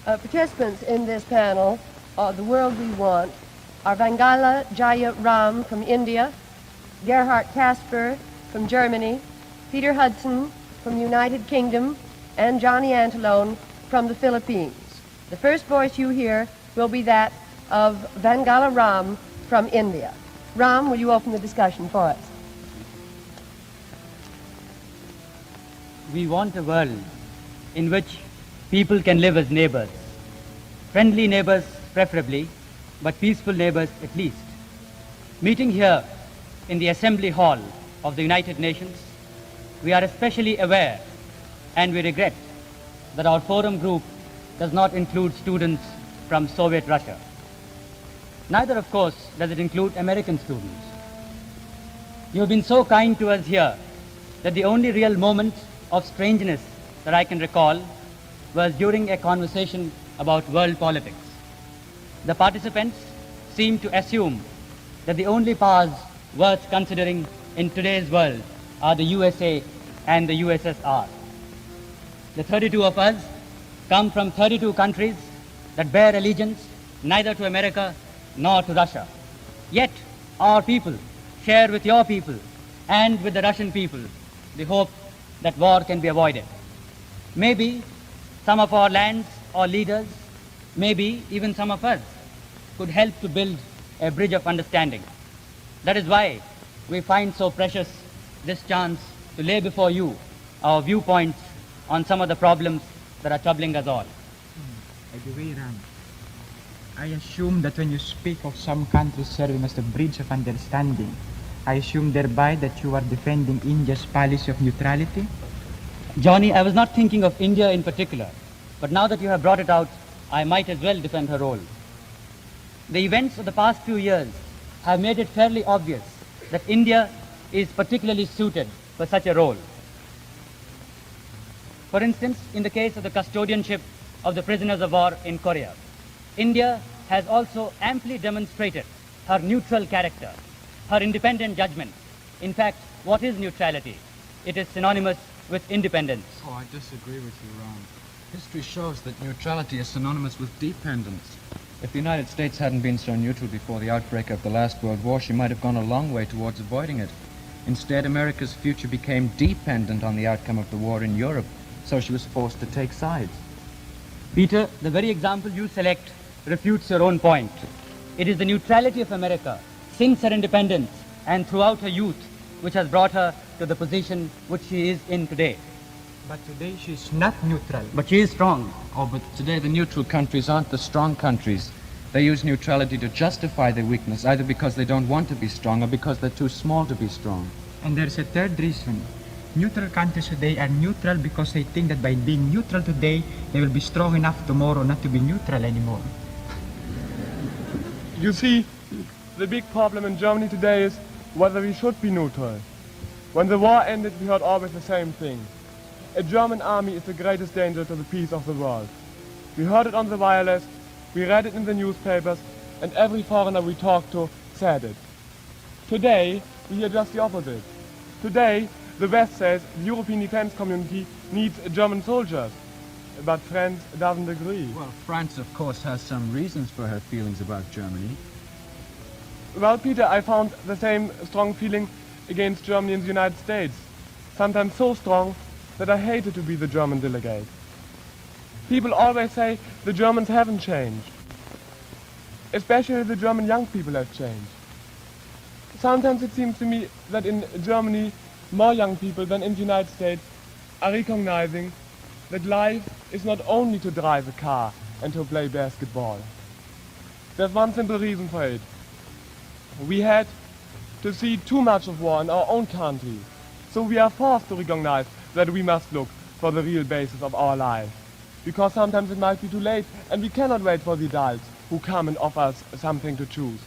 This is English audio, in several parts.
Participants in this panel, The World We Want, are Vangala Jaya Ram from India, Gerhard Casper from Germany, Peter Hudson from the United Kingdom, and Johnny Antalone from the Philippines. The first voice you hear will be that of Vangala Ram from India. Ram, will you open the discussion for us? We want a world in which people can live as neighbors. Friendly neighbors preferably, but peaceful neighbors at least. Meeting here in the Assembly Hall of the United Nations, we are especially aware and we regret that our forum group does not include students from Soviet Russia. Neither, of course, does it include American students. You have been so kind to us here that the only real moment of strangeness that I can recall was during a conversation about world politics. The participants seemed to assume that the only powers worth considering in today's world are the USA and the USSR. The 32 of us come from 32 countries that bear allegiance neither to America nor to Russia. Yet our people share with your people and with the Russian people the hope that war can be avoided. Maybe some of our lands or leaders, maybe even some of us, could help to build a bridge of understanding. That is why we find so precious this chance to lay before you our viewpoints on some of the problems that are troubling us all. By the way, Ram, I assume that when you speak of some countries serving as the bridge of understanding, I assume thereby that you are defending India's policy of neutrality? Johnny, I was not thinking of India in particular, but now that you have brought it out, I might as well defend her role. The events of the past few years have made it fairly obvious that India is particularly suited for such a role. For instance, in the case of the custodianship of the prisoners of war in Korea, India has also amply demonstrated her neutral character, her independent judgment. In fact, what is neutrality? It is synonymous with independence. Oh, I disagree with you, Ron. History shows that neutrality is synonymous with dependence. If the United States hadn't been so neutral before the outbreak of the last World War, she might have gone a long way towards avoiding it. Instead, America's future became dependent on the outcome of the war in Europe, so she was forced to take sides. Peter, the very example you select refutes your own point. It is the neutrality of America since her independence and throughout her youth which has brought her to the position which she is in today. But today she is not neutral. But she is strong. Oh, but today the neutral countries aren't the strong countries. They use neutrality to justify their weakness, either because they don't want to be strong or because they're too small to be strong. And there's a third reason. Neutral countries today are neutral because they think that by being neutral today, they will be strong enough tomorrow not to be neutral anymore. You see, the big problem in Germany today is whether we should be neutral. When the war ended, we heard always the same thing. A German army is the greatest danger to the peace of the world. We heard it on the wireless, we read it in the newspapers, and every foreigner we talked to said it. Today, we hear just the opposite. Today, the West says the European defense community needs German soldiers, but France doesn't agree. Well, France, of course, has some reasons for her feelings about Germany. Well, Peter, I found the same strong feeling against Germany in the United States. Sometimes so strong that I hated to be the German delegate. People always say the Germans haven't changed. Especially the German young people have changed. Sometimes it seems to me that in Germany, more young people than in the United States are recognizing that life is not only to drive a car and to play basketball. There's one simple reason for it. We had to see too much of war in our own country, so we are forced to recognize that we must look for the real basis of our life. Because sometimes it might be too late and we cannot wait for the adults who come and offer us something to choose.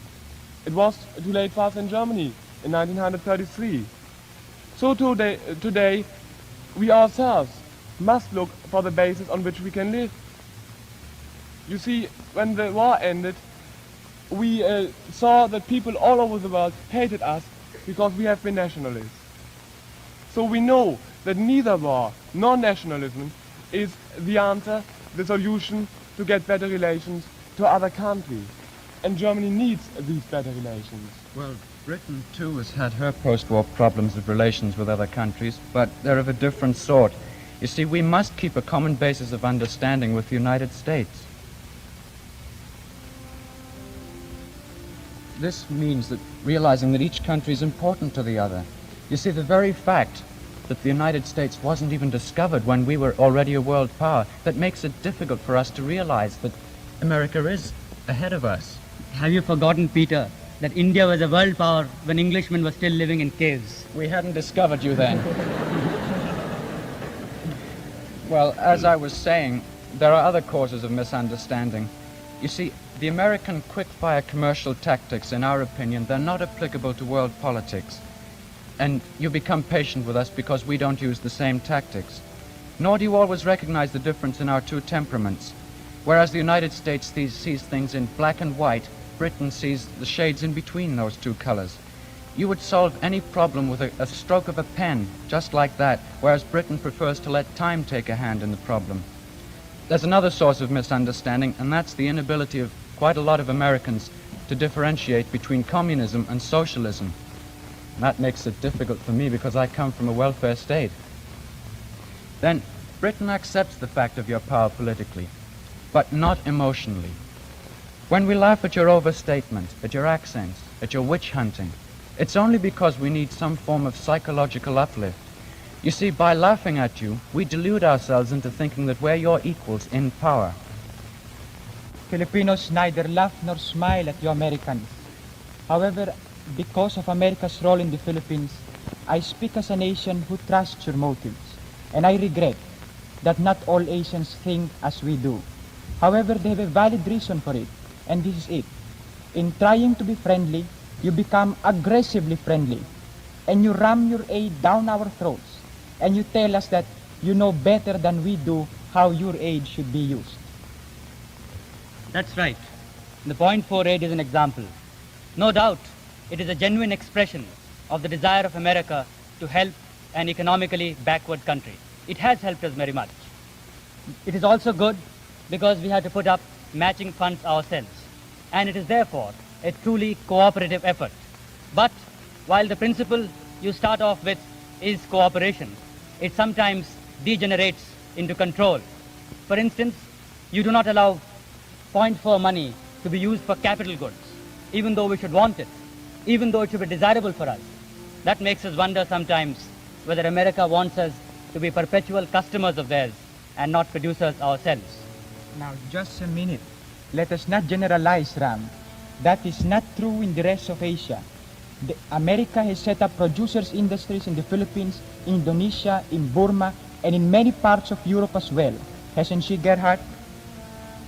It was too late for us in Germany in 1933. So today we ourselves must look for the basis on which we can live. You see, when the war ended, we saw that people all over the world hated us because we have been nationalists. So we know that neither war nor nationalism is the answer, the solution to get better relations to other countries. And Germany needs these better relations. Well, Britain, too, has had her post-war problems of relations with other countries, but they're of a different sort. You see, we must keep a common basis of understanding with the United States. This means that realizing that each country is important to the other. You see, the very fact that the United States wasn't even discovered when we were already a world power, that makes it difficult for us to realize that America is ahead of us. Have you forgotten, Peter, that India was a world power when Englishmen were still living in caves? We hadn't discovered you then. Well, as I was saying, there are other causes of misunderstanding. You see, the American quick-fire commercial tactics, in our opinion, they're not applicable to world politics. And you become patient with us because we don't use the same tactics. Nor do you always recognize the difference in our two temperaments. Whereas the United States sees things in black and white, Britain sees the shades in between those two colors. You would solve any problem with a stroke of a pen, just like that, whereas Britain prefers to let time take a hand in the problem. There's another source of misunderstanding, and that's the inability of quite a lot of Americans to differentiate between communism and socialism. And that makes it difficult for me because I come from a welfare state. Then, Britain accepts the fact of your power politically, but not emotionally. When we laugh at your overstatement, at your accents, at your witch hunting, it's only because we need some form of psychological uplift. You see, by laughing at you, we delude ourselves into thinking that we're your equals in power. Filipinos neither laugh nor smile at you Americans. However, because of America's role in the Philippines, I speak as a nation who trusts your motives, and I regret that not all Asians think as we do. However, they have a valid reason for it, and this is it. In trying to be friendly, you become aggressively friendly, and you ram your aid down our throats, and you tell us that you know better than we do how your aid should be used. That's right. The Point 4 aid is an example. No doubt, it is a genuine expression of the desire of America to help an economically backward country. It has helped us very much. It is also good because we have to put up matching funds ourselves, and it is therefore a truly cooperative effort. But while the principle you start off with is cooperation, it sometimes degenerates into control. For instance, you do not allow Point 4 money to be used for capital goods, even though we should want it, even though it should be desirable for us. That makes us wonder sometimes whether America wants us to be perpetual customers of theirs and not producers ourselves. Now, just a minute. Let us not generalize, Ram. That is not true in the rest of Asia. America has set up producers' industries in the Philippines, Indonesia, in Burma, and in many parts of Europe as well. Hasn't she, Gerhard?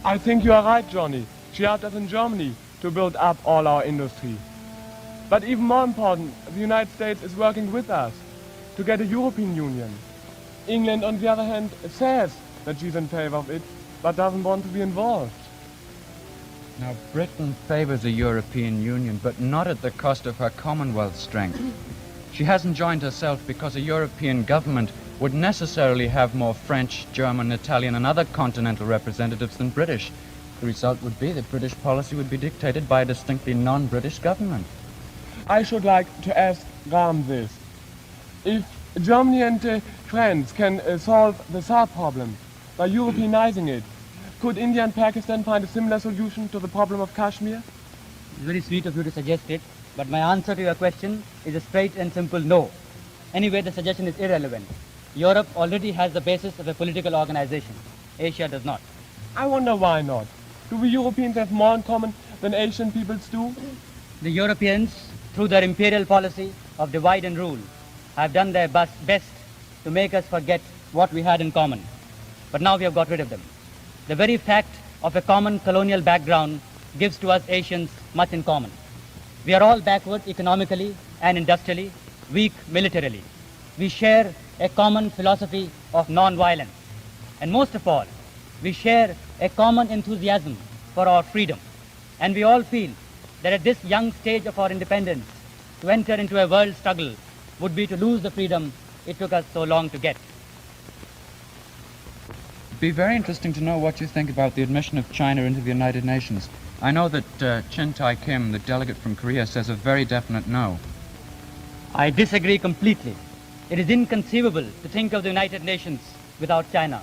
I think you are right, Johnny. She helped us in Germany to build up all our industry. But even more important, the United States is working with us to get a European Union. England, on the other hand, says that she's in favor of it, but doesn't want to be involved. Now, Britain favors a European Union, but not at the cost of her Commonwealth strength. She hasn't joined herself because a European government would necessarily have more French, German, Italian, and other continental representatives than British. The result would be that British policy would be dictated by a distinctly non-British government. I should like to ask Ram this. If Germany and France can solve the South problem by Europeanizing it, could India and Pakistan find a similar solution to the problem of Kashmir? It's very sweet of you to suggest it, but my answer to your question is a straight and simple no. Anyway, the suggestion is irrelevant. Europe already has the basis of a political organization. Asia does not. I wonder why not. Do we Europeans have more in common than Asian peoples do? The Europeans, through their imperial policy of divide and rule, have done their best to make us forget what we had in common. But now we have got rid of them. The very fact of a common colonial background gives to us Asians much in common. We are all backward economically and industrially, weak militarily. We share a common philosophy of non-violence. And most of all, we share a common enthusiasm for our freedom. And we all feel that at this young stage of our independence, to enter into a world struggle would be to lose the freedom it took us so long to get. It'd be very interesting to know what you think about the admission of China into the United Nations. I know that Chin Tai Kim, the delegate from Korea, says a very definite no. I disagree completely. It is inconceivable to think of the United Nations without China.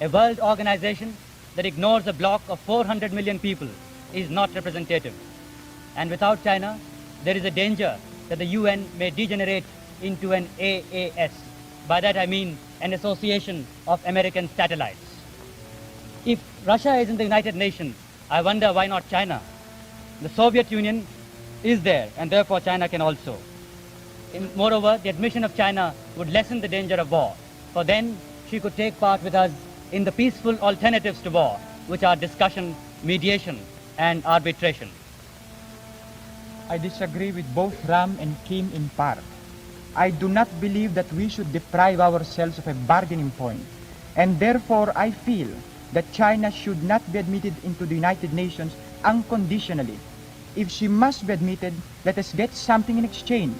A world organization that ignores a bloc of 400 million people is not representative. And without China, there is a danger that the UN may degenerate into an AAS. By that I mean an association of American satellites. If Russia is in the United Nations, I wonder why not China? The Soviet Union is there, and therefore China can also. Moreover, the admission of China would lessen the danger of war, for then she could take part with us in the peaceful alternatives to war, which are discussion, mediation, and arbitration. I disagree with both Ram and Kim in part. I do not believe that we should deprive ourselves of a bargaining point, and therefore I feel that China should not be admitted into the United Nations unconditionally. If she must be admitted, let us get something in exchange,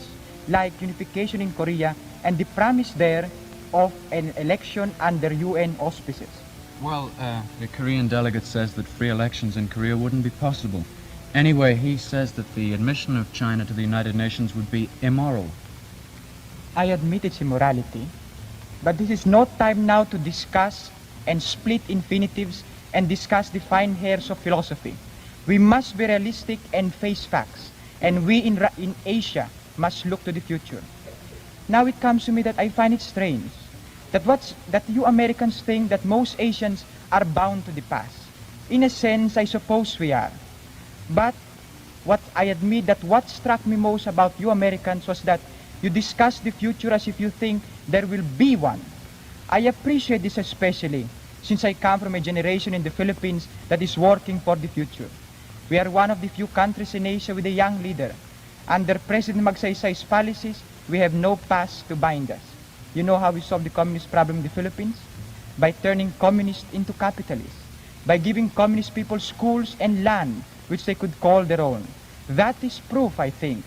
like unification in Korea and the promise there of an election under UN auspices. Well, the Korean delegate says that free elections in Korea wouldn't be possible. Anyway, he says that the admission of China to the United Nations would be immoral. I admit its immorality, but this is no time now to discuss and split infinitives and discuss the fine hairs of philosophy. We must be realistic and face facts, and we in Asia must look to the future. Now it comes to me that I find it strange that you Americans think that most Asians are bound to the past. In a sense, I suppose we are. But what I admit that what struck me most about you Americans was that you discuss the future as if you think there will be one. I appreciate this especially since I come from a generation in the Philippines that is working for the future. We are one of the few countries in Asia with a young leader. Under President Magsaysay's policies, we have no past to bind us. You know how we solve the communist problem in the Philippines? By turning communists into capitalists. By giving communist people schools and land which they could call their own. That is proof, I think,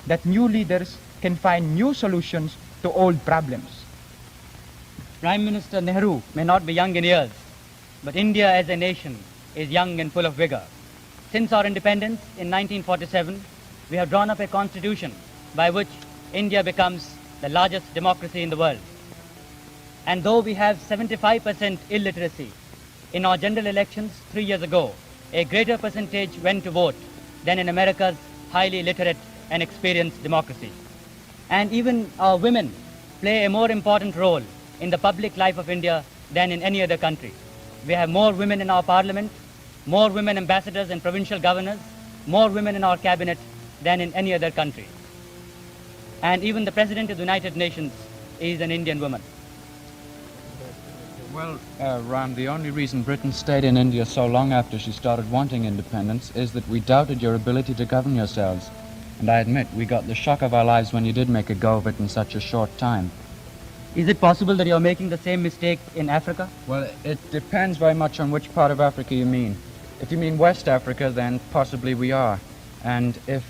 that new leaders can find new solutions to old problems. Prime Minister Nehru may not be young in years, but India as a nation is young and full of vigor. Since our independence in 1947, we have drawn up a constitution by which India becomes the largest democracy in the world. And though we have 75% illiteracy, in our general elections 3 years ago, a greater percentage went to vote than in America's highly literate and experienced democracy. And even our women play a more important role in the public life of India than in any other country. We have more women in our parliament, more women ambassadors and provincial governors, more women in our cabinet than in any other country. And even the President of the United Nations is an Indian woman. Well, Ram, the only reason Britain stayed in India so long after she started wanting independence is that we doubted your ability to govern yourselves. And I admit, we got the shock of our lives when you did make a go of it in such a short time. Is it possible that you're making the same mistake in Africa? Well, it depends very much on which part of Africa you mean. If you mean West Africa, then possibly we are. And if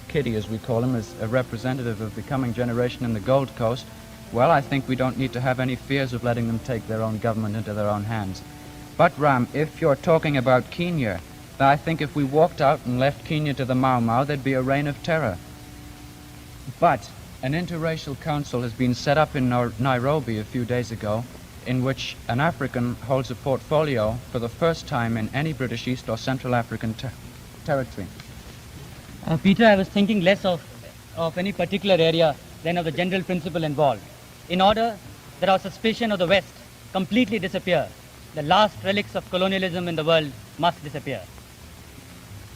Kitty, as we call him, is a representative of the coming generation in the Gold Coast, well, I think we don't need to have any fears of letting them take their own government into their own hands. But, Ram, if you're talking about Kenya, then I think if we walked out and left Kenya to the Mau Mau, there'd be a reign of terror. But an interracial council has been set up in Nairobi a few days ago, in which an African holds a portfolio for the first time in any British East or Central African territory. Peter, I was thinking less of any particular area than of the general principle involved. In order that our suspicion of the West completely disappear, the last relics of colonialism in the world must disappear.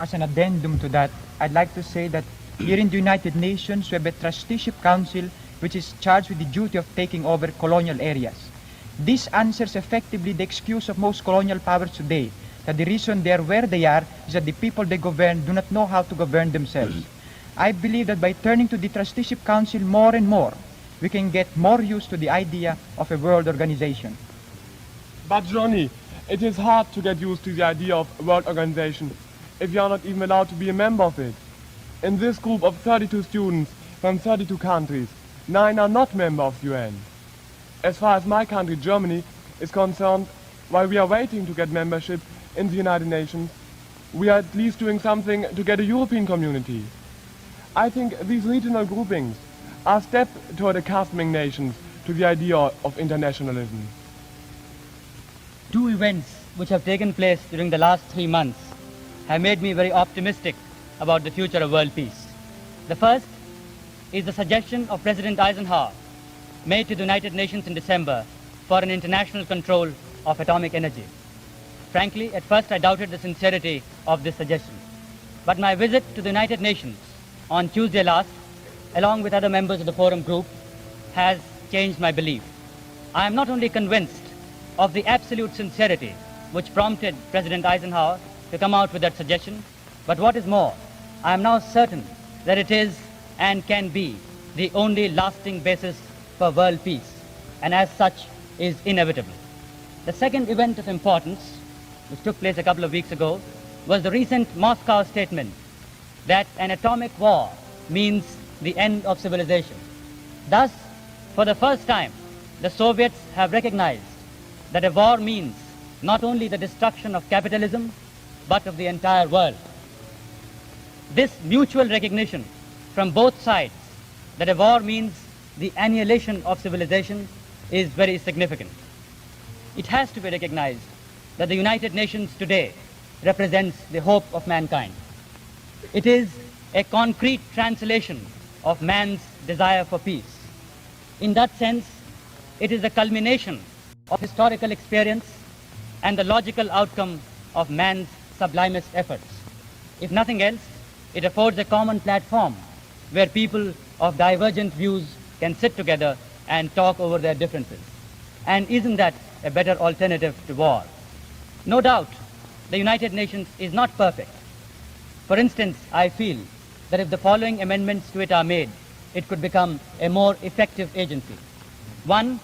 As an addendum to that, I'd like to say that here in the United Nations, we have a trusteeship council which is charged with the duty of taking over colonial areas. This answers effectively the excuse of most colonial powers today, that the reason they are where they are is that the people they govern do not know how to govern themselves. I believe that by turning to the trusteeship council more and more, we can get more used to the idea of a world organization. But Johnny, it is hard to get used to the idea of a world organization if you are not even allowed to be a member of it. In this group of 32 students from 32 countries, 9 are not members of the UN. As far as my country, Germany, is concerned, while we are waiting to get membership in the United Nations, we are at least doing something to get a European community. I think these regional groupings are a step toward accustoming nations to the idea of internationalism. Two events which have taken place during the last 3 months have made me very optimistic about the future of world peace. The first is the suggestion of President Eisenhower made to the United Nations in December for an international control of atomic energy. Frankly, at first I doubted the sincerity of this suggestion. But my visit to the United Nations on Tuesday last, along with other members of the Forum Group, has changed my belief. I am not only convinced of the absolute sincerity which prompted President Eisenhower to come out with that suggestion, but what is more, I am now certain that it is and can be the only lasting basis for world peace, and as such is inevitable. The second event of importance, which took place a couple of weeks ago, was the recent Moscow statement that an atomic war means the end of civilization. Thus, for the first time, the Soviets have recognized that a war means not only the destruction of capitalism, but of the entire world. This mutual recognition from both sides that a war means the annihilation of civilization is very significant. It has to be recognized that the United Nations today represents the hope of mankind. It is a concrete translation of man's desire for peace. In that sense, it is the culmination of historical experience and the logical outcome of man's sublimest efforts. If nothing else, it affords a common platform where people of divergent views can sit together and talk over their differences. And isn't that a better alternative to war? No doubt, the United Nations is not perfect. For instance, I feel that if the following amendments to it are made, it could become a more effective agency. 1,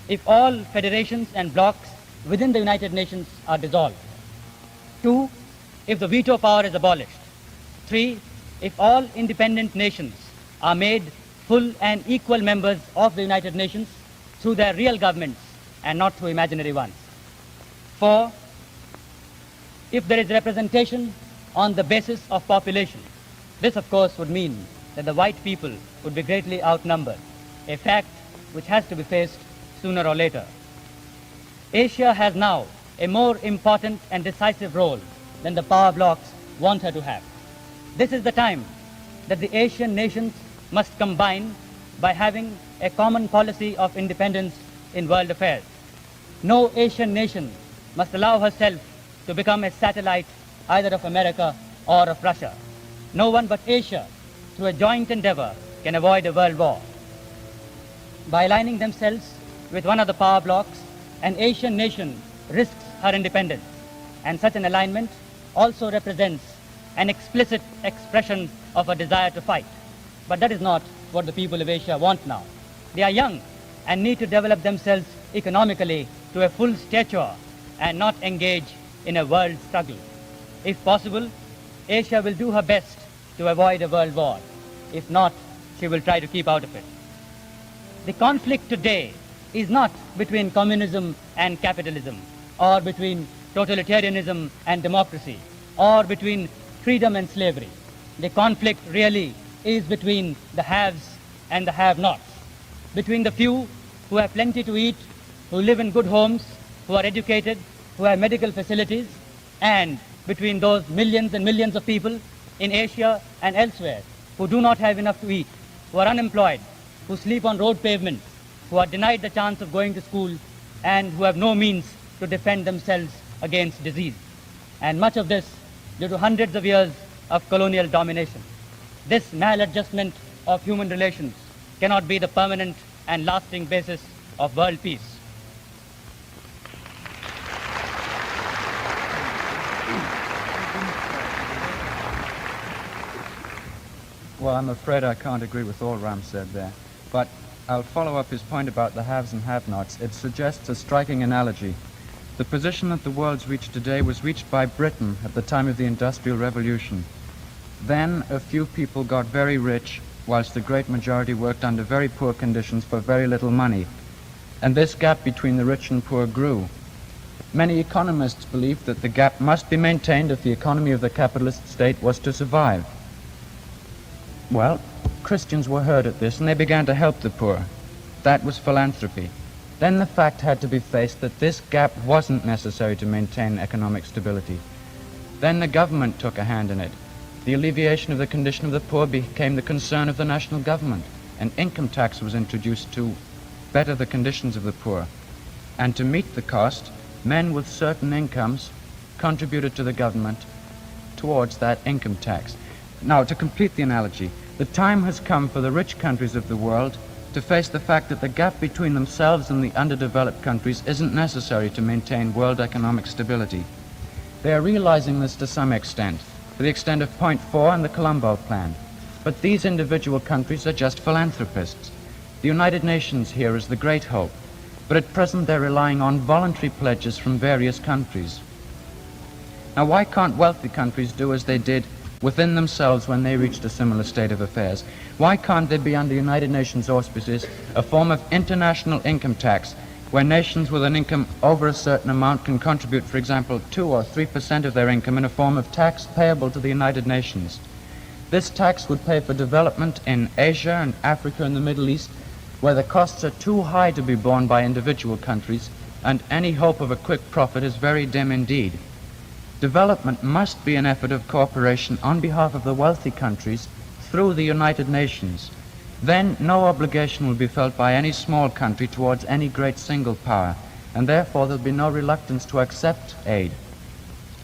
if all federations and blocs within the United Nations are dissolved. 2, if the veto power is abolished. 3, if all independent nations are made full and equal members of the United Nations through their real governments and not through imaginary ones. 4, if there is representation on the basis of population. This, of course, would mean that the white people would be greatly outnumbered, a fact which has to be faced sooner or later. Asia has now a more important and decisive role than the power blocs want her to have. This is the time that the Asian nations must combine by having a common policy of independence in world affairs. No Asian nation must allow herself to become a satellite either of America or of Russia. No one but Asia, through a joint endeavor, can avoid a world war. By aligning themselves with one of the power blocs, an Asian nation risks her independence, and such an alignment also represents an explicit expression of a desire to fight. But that is not what the people of Asia want now. They are young and need to develop themselves economically to a full stature and not engage in a world struggle. If possible, Asia will do her best to avoid a world war. If not, she will try to keep out of it. The conflict today is not between communism and capitalism, or between totalitarianism and democracy, or between freedom and slavery. The conflict really is between the haves and the have-nots, between the few who have plenty to eat, who live in good homes, who are educated, who have medical facilities, and between those millions and millions of people in Asia and elsewhere who do not have enough to eat, who are unemployed, who sleep on road pavements, who are denied the chance of going to school, and who have no means to defend themselves against disease. And much of this due to hundreds of years of colonial domination. This maladjustment of human relations cannot be the permanent and lasting basis of world peace. Well, I'm afraid I can't agree with all Ram said there. But I'll follow up his point about the haves and have-nots. It suggests a striking analogy. The position that the world's reached today was reached by Britain at the time of the Industrial Revolution. Then a few people got very rich, whilst the great majority worked under very poor conditions for very little money. And this gap between the rich and poor grew. Many economists believed that the gap must be maintained if the economy of the capitalist state was to survive. Well, Christians were heard at this and they began to help the poor. That was philanthropy. Then the fact had to be faced that this gap wasn't necessary to maintain economic stability. Then the government took a hand in it. The alleviation of the condition of the poor became the concern of the national government. An income tax was introduced to better the conditions of the poor. And to meet the cost, men with certain incomes contributed to the government towards that income tax. Now, to complete the analogy, the time has come for the rich countries of the world to face the fact that the gap between themselves and the underdeveloped countries isn't necessary to maintain world economic stability. They are realizing this to some extent, to the extent of Point 4 and the Colombo Plan. But these individual countries are just philanthropists. The United Nations here is the great hope, but at present they're relying on voluntary pledges from various countries. Now, why can't wealthy countries do as they did within themselves when they reached a similar state of affairs? Why can't there be under United Nations auspices a form of international income tax where nations with an income over a certain amount can contribute, for example, 2 or 3% of their income in a form of tax payable to the United Nations? This tax would pay for development in Asia and Africa and the Middle East, where the costs are too high to be borne by individual countries, and any hope of a quick profit is very dim indeed. Development must be an effort of cooperation on behalf of the wealthy countries through the United Nations. Then no obligation will be felt by any small country towards any great single power, and therefore there'll be no reluctance to accept aid.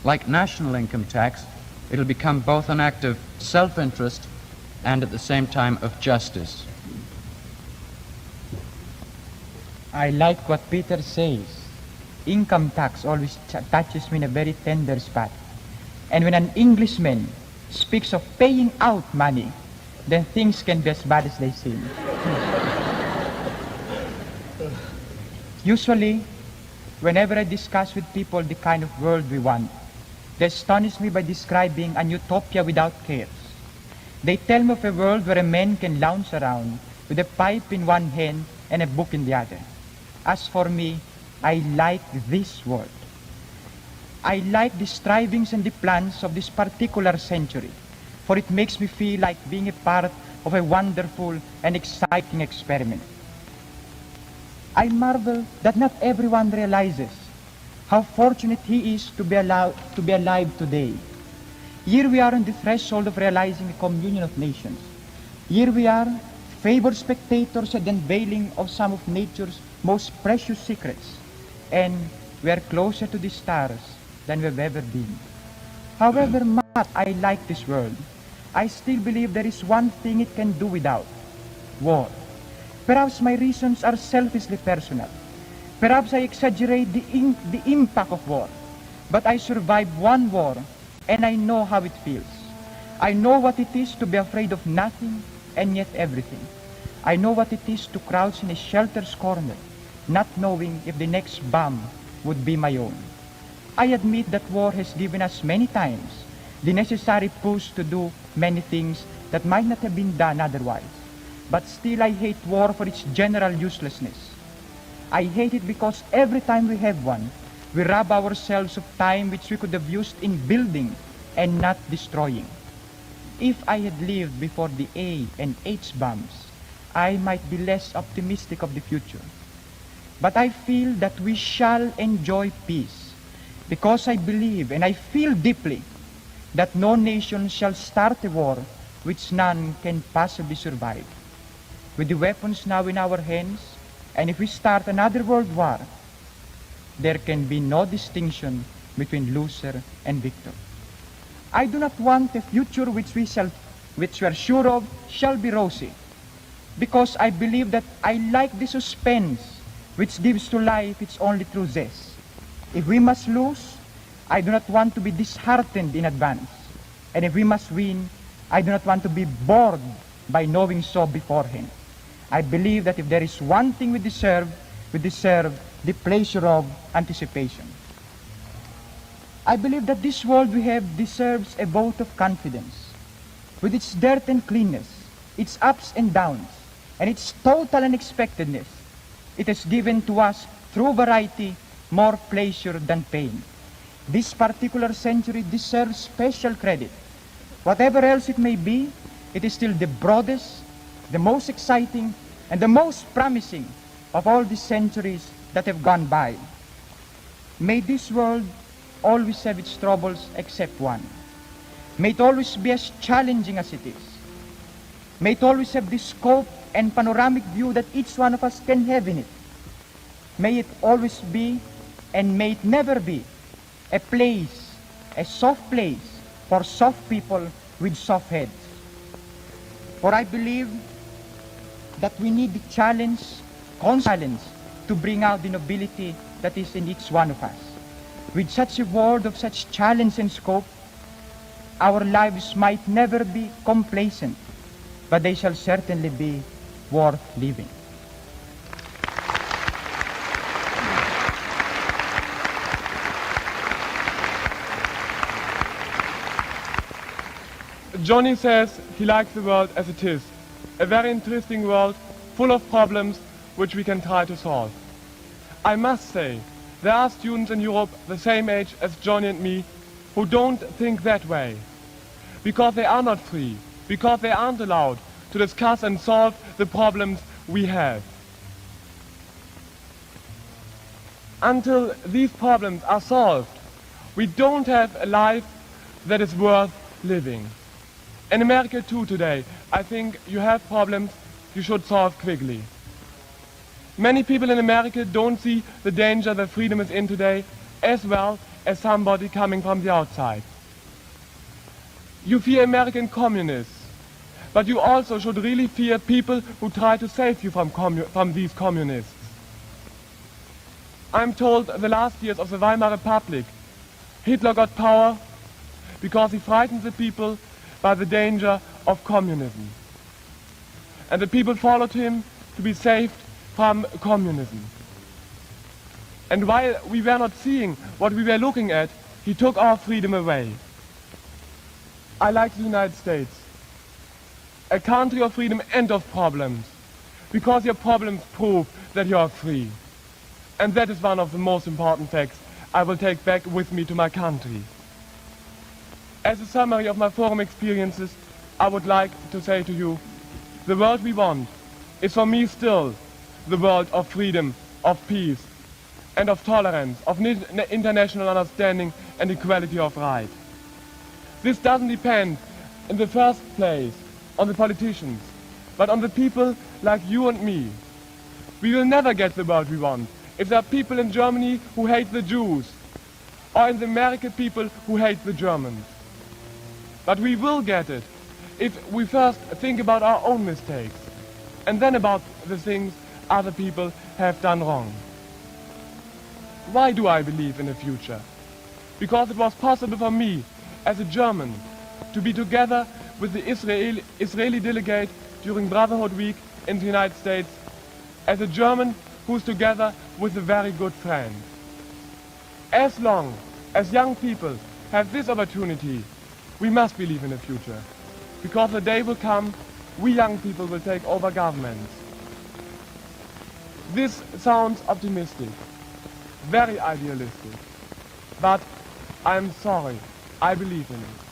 Like national income tax, it'll become both an act of self-interest and at the same time of justice. I like what Peter says. Income tax always touches me in a very tender spot. And when an Englishman speaks of paying out money, then things can be as bad as they seem. Usually, whenever I discuss with people the kind of world we want, they astonish me by describing an utopia without cares. They tell me of a world where a man can lounge around with a pipe in one hand and a book in the other. As for me, I like this world. I like the strivings and the plans of this particular century, for it makes me feel like being a part of a wonderful and exciting experiment. I marvel that not everyone realizes how fortunate he is to be alive today. Here we are on the threshold of realizing a communion of nations. Here we are, favored spectators at the unveiling of some of nature's most precious secrets, and we are closer to the stars than we've ever been. However much I like this world, I still believe there is one thing it can do without: war. Perhaps my reasons are selfishly personal. Perhaps I exaggerate the impact of war. But I survived one war, and I know how it feels. I know what it is to be afraid of nothing and yet everything. I know what it is to crouch in a shelter's corner, not knowing if the next bomb would be my own. I admit that war has given us many times the necessary push to do many things that might not have been done otherwise. But still I hate war for its general uselessness. I hate it because every time we have one, we rob ourselves of time which we could have used in building and not destroying. If I had lived before the A and H bombs, I might be less optimistic of the future. But I feel that we shall enjoy peace, because I believe and I feel deeply that no nation shall start a war which none can possibly survive. With the weapons now in our hands, and if we start another world war, there can be no distinction between loser and victor. I do not want a future which we are sure of shall be rosy, because I believe that I like the suspense which gives to life its only true zest. If we must lose, I do not want to be disheartened in advance. And if we must win, I do not want to be bored by knowing so beforehand. I believe that if there is one thing we deserve the pleasure of anticipation. I believe that this world we have deserves a vote of confidence. With its dirt and cleanness, its ups and downs, and its total unexpectedness, it has given to us, through variety, more pleasure than pain. This particular century deserves special credit. Whatever else it may be, it is still the broadest, the most exciting, and the most promising of all the centuries that have gone by. May this world always have its troubles except one. May it always be as challenging as it is. May it always have the scope and panoramic view that each one of us can have in it. May it always be, and may it never be, a place, a soft place for soft people with soft heads. For I believe that we need the challenge, constant challenge, to bring out the nobility that is in each one of us. With such a world of such challenge and scope, our lives might never be complacent, but they shall certainly be worth living. Johnny says he likes the world as it is, a very interesting world full of problems which we can try to solve. I must say, there are students in Europe the same age as Johnny and me who don't think that way, because they are not free, because they aren't allowed to discuss and solve the problems we have. Until these problems are solved, we don't have a life that is worth living. In America too today, I think you have problems you should solve quickly. Many people in America don't see the danger that freedom is in today as well as somebody coming from the outside. You fear American communists, but you also should really fear people who try to save you from these communists. I'm told the last years of the Weimar Republic, Hitler got power because he frightened the people by the danger of communism. And the people followed him to be saved from communism. And while we were not seeing what we were looking at, he took our freedom away. I like the United States, a country of freedom and of problems, because your problems prove that you are free. And that is one of the most important facts I will take back with me to my country. As a summary of my forum experiences, I would like to say to you, the world we want is for me still the world of freedom, of peace, and of tolerance, of international understanding and equality of right. This doesn't depend in the first place on the politicians, but on the people like you and me. We will never get the world we want if there are people in Germany who hate the Jews, or in the American people who hate the Germans. But we will get it if we first think about our own mistakes, and then about the things other people have done wrong. Why do I believe in the future? Because it was possible for me, as a German, to be together with the Israeli delegate during Brotherhood Week in the United States, as a German who's together with a very good friend. As long as young people have this opportunity, we must believe in the future, because the day will come, we young people will take over governments. This sounds optimistic, very idealistic, but I'm sorry, I believe in it.